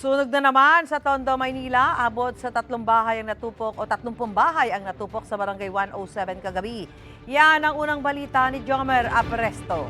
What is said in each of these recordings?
Sunog na naman sa Tondo, Maynila. Abot sa 30 bahay ang natupok sa Barangay 107 kagabi. Yan ang unang balita ni Jomer Apresto.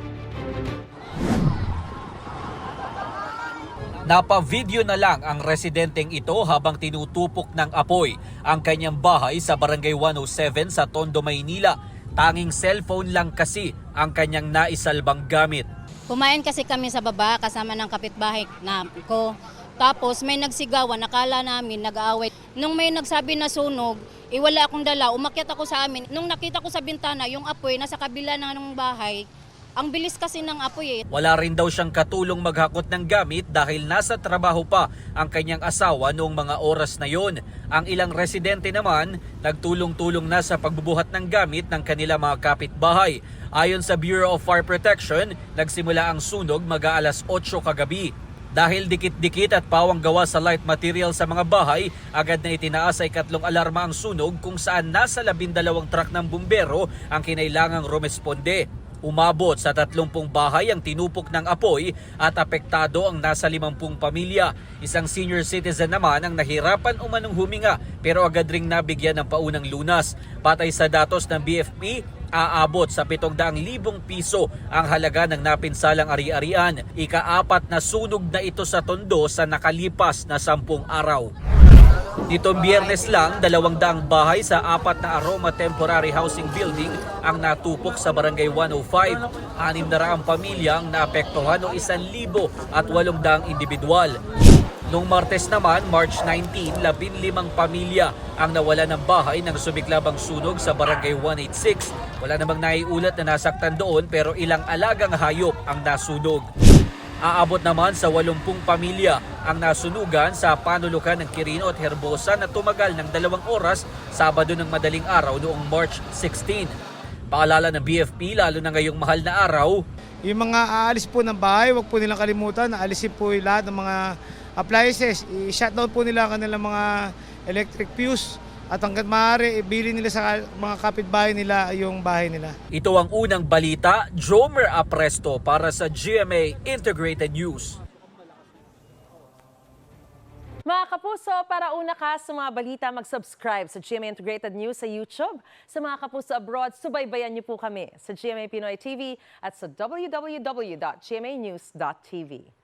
Napa-video na lang ang residenteng ito habang tinutupok ng apoy ang kanyang bahay sa Barangay 107 sa Tondo, Maynila. Tanging cellphone lang kasi ang kanyang naisalbang gamit. Kumain kasi kami sa baba kasama ng kapitbahay na ko. Tapos may nagsigawan, nakala namin nag-aaway. Nung may nagsabi na sunog, wala akong dala, umakyat ako sa amin. Nung nakita ko sa bintana, yung apoy nasa kabila ng bahay, ang bilis kasi ng apoy eh. Wala rin daw siyang katulong maghakot ng gamit dahil nasa trabaho pa ang kanyang asawa noong mga oras na yon. Ang ilang residente naman, nagtulong-tulong na sa pagbubuhat ng gamit ng kanila mga kapitbahay. Ayon sa Bureau of Fire Protection, nagsimula ang sunog mag-aalas 8 kagabi. Dahil dikit-dikit at pawang gawa sa light material sa mga bahay, agad na itinaas ay 3 alarma ang sunog kung saan nasa 12 truck ng bumbero ang kinailangang rumesponde. Umabot sa 30 bahay ang tinupok ng apoy at apektado ang nasa 50 pamilya. Isang senior citizen naman ang nahirapan umanong huminga pero agad ring nabigyan ng paunang lunas. Batay sa datos ng BFP, aabot sa 700,000 piso ang halaga ng napinsalang ari-arian. Ika-4 na sunog na ito sa Tondo sa nakalipas na 10 araw. Nitong Biyernes lang, 200 bahay sa 4 na Aroma Temporary Housing Building ang natupok sa Barangay 105. 600 pamilya ang naapektuhan o 1,800 individual. Noong Martes naman, March 19, 15 pamilya ang nawala ng bahay ng sumiklabang sunog sa Barangay 186. Wala namang naiulat na nasaktan doon pero ilang alagang hayop ang nasunog. Aabot naman sa 80 pamilya ang nasunugan sa panulukan ng Quirino at Herbosa na tumagal ng 2 oras Sabado ng madaling araw noong March 16. Paalala ng BFP lalo na ngayong mahal na araw, yung mga aalis po ng bahay, huwag po nilang kalimutan na alisin po yung lahat ng mga appliances. I-shutdown po nila ang kanilang mga electric fuse at hanggat maaari, ibili nila sa mga kapitbahay nila yung bahay nila. ito ang unang balita. Jomer Apresto para sa GMA Integrated News. Mga kapuso, para una ka sa mga balita, mag-subscribe sa GMA Integrated News sa YouTube. Sa mga kapuso abroad, subaybayan niyo po kami sa GMA Pinoy TV at sa www.gmanews.tv.